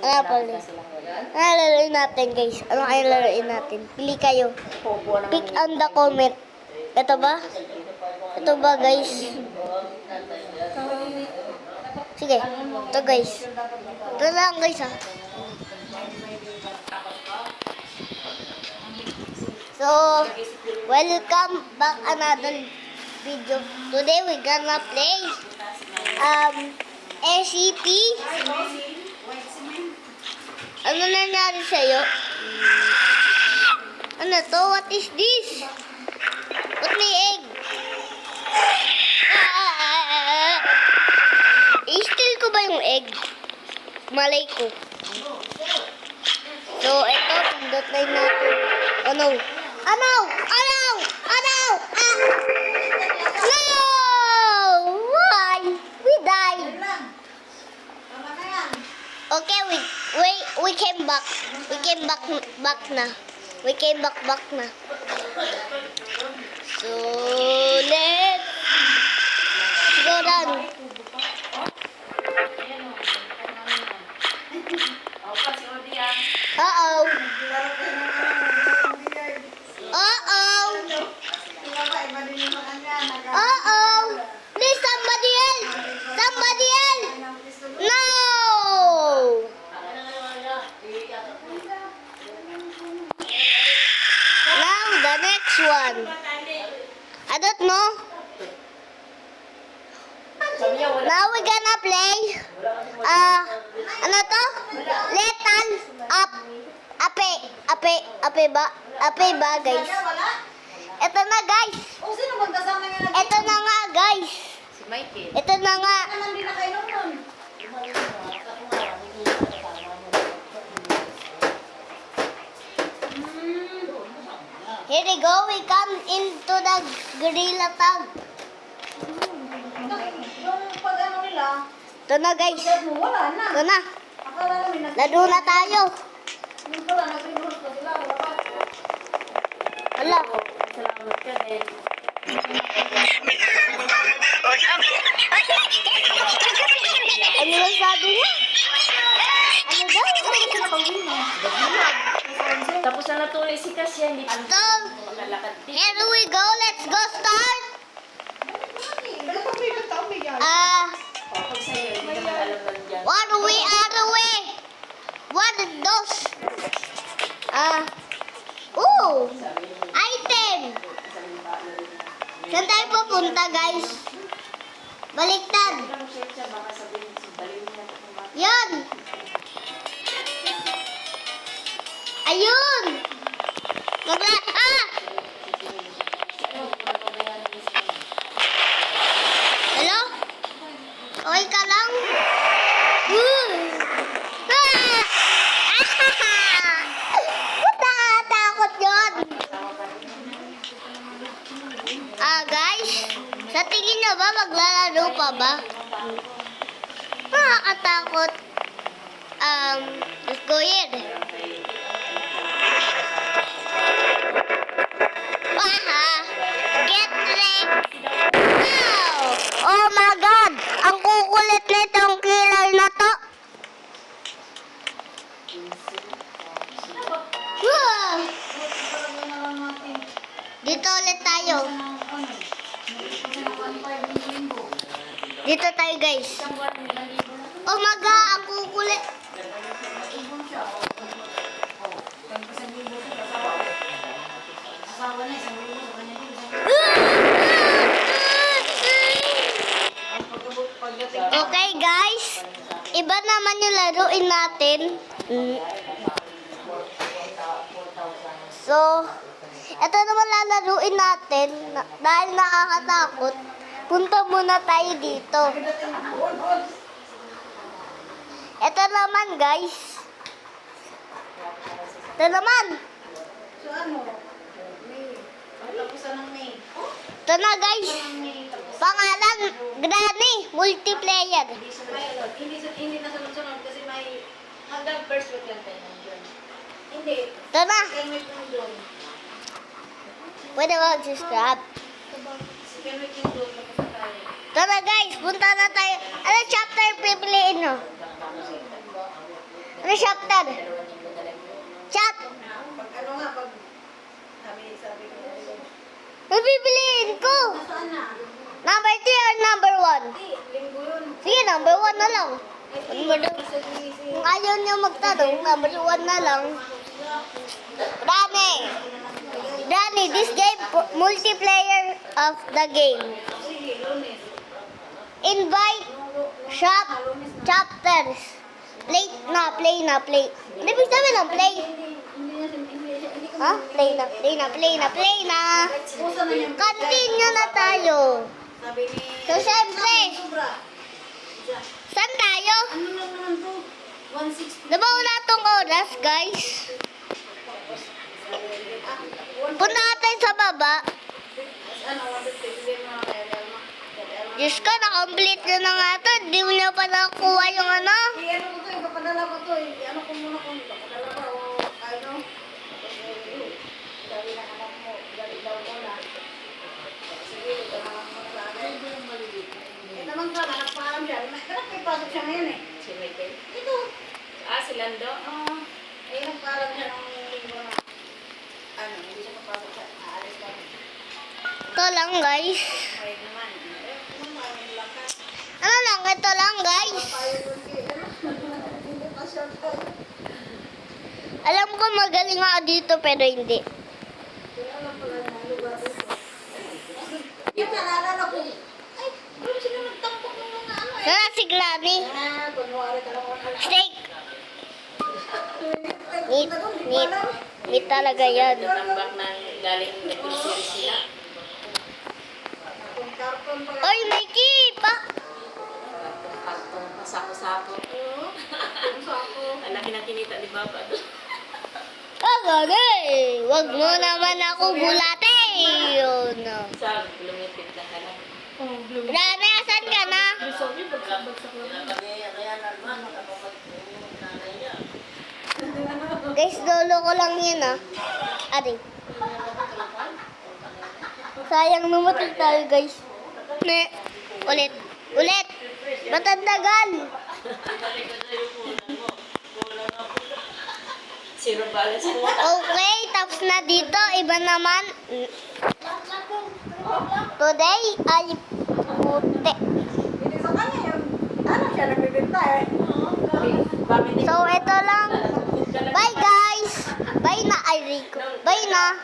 Wala pa rin. Ano laruin natin, guys? Ano kayo laruin natin? Pili kayo. Pick on the comment. Ito ba? Ito ba, guys? Sige. Ito, guys. Ito lang, guys, ha. So, welcome back another video. Today we gonna play SCP. Ano nangyari sa'yo? Ano to? What is this? Ba't may egg? I-steal ko ba yung egg? Malay ko. So, ito, pindot na natin. Oh no! Oh no! Oh no! Oh no! Ah! No! Why? We died. Okay, we came back. We came back na. We came back na. So, let's go down. Uh-oh. Uh-oh. Uh-oh. Please, somebody else. Somebody else. No. Now, the next one. I don't know. Now we're gonna play. Ano to? Lethal up. Ape ba, guys? Ito na, guys. Ito na nga, guys. Ito na nga. Here we go. We come into the gorilla tag. Ito na, guys. Ito na. Laro na tayo. Hala. Salamat ka din. Ano lang sabi niya? Ano daw? Tapos na natuloy si Kasya, hindi pa Ito. makalakad din. Here we go. Let's go start. Pag sa'yo, hindi naman alam lang dyan. One way, other way. One, dos. Item. Saan tayo pupunta, guys? Baliktad. Yan. Ayun. Hello? Okay ka lang? Takot yun. Guys, sa tingin nyo ba maglalaro pa ba? Nakakatakot. Let's go here. Get ready. Wow! Oh my God! Ang kukulit na itong killer na to. Wow! Dito ulit tayo. Dito tayo, guys. Oh my God! Ang kukulit. Okay, guys. Iba naman yung laruin natin. So, ito naman lalaruin natin. Dahil nakakatakot, punta muna tayo dito. Ito naman, guys. Ito naman. Ito na, guys. Pangalan, Granny, multiplayer. Hindi na sunod-sunod kasi may hanggang first week lang tayo nandiyon. Hindi. Ito na. Second week lang doon. Pwede mag-subscribe. Second week lang doon. Ito na, guys. Punta na tayo. Ano chapter pipiliin nyo? Ano chapter? Chat. Pag ano nga, pag sabi ko. Nabibiliin ko. Nasaan na? Number 3 or number 1? Hindi, linggo yun. Sige, number 1 na lang. Number 2. Sa GC. Kung ayaw niyo magtanong, number 1 na lang. Dani. Dani, this game, multiplayer of the game. Sige, Lunes. Invite shop chapters. Play na. Ano ibig sabihin ng play? Hindi ko Ha? Play na. Pusa na yung Continue na tayo. sabi ni... So, syempre, Sobra. saan tayo? Ano lang naman to? 160. Diba wala tong oras, guys? Punta natin sa baba. Ano, 150. Hindi mo na kaya Delma. Diyos ko, na-complete ko na nga to. Hindi mo na pa nakuha yung ano. I-ano ko to, ipapadala ko to. I-ano ko muna kung ipapadala ko o ano. Dali na anak mo. Dali daw mo na. Sige, ito na lang muna sa akin. Eh naman ka, nagpaalam siya. May pasok siya ngayon eh. Si Michael. Ito. Si Lando. Eh, nagpaalam siya ng linggo na. Ano, hindi siya papasok siya. Aalis kami. Ito lang, guys. May naman. Eh, may lakas. Ano lang, ito lang, guys. Hindi pa siya tayo. Alam ko magaling ako dito, pero hindi. Alam pala na lugar dito. Yung naalala ko, ay, doon sila nagtampok ng mga ano eh. Wala si Granny. Kunwari ka lang ako. Steak. Meat. Meat talaga yan. Tambak ng galing nag-grocery sila. Kung karton pala. Oy, Mikey! Pa! Kartong masako-sako. Kung sako. Ang laki ng kinita ni Baba. Agagay! Wag mo naman ako bulate! Yun. Sa lumipit na ka lang. Granny, asan ka na? Guys, lolo ko lang yun ah. Ate. Sayang namatay tayo guys. Ne. Ulit. Ba't ang tagal? Zero balance mo. Okay, tapos na dito. Iba naman. Today ay puti. Hindi sa kanya yun. Ano siya nagbibinta eh. So, ito lang. Bye guys. Bye na, Rico. Bye na.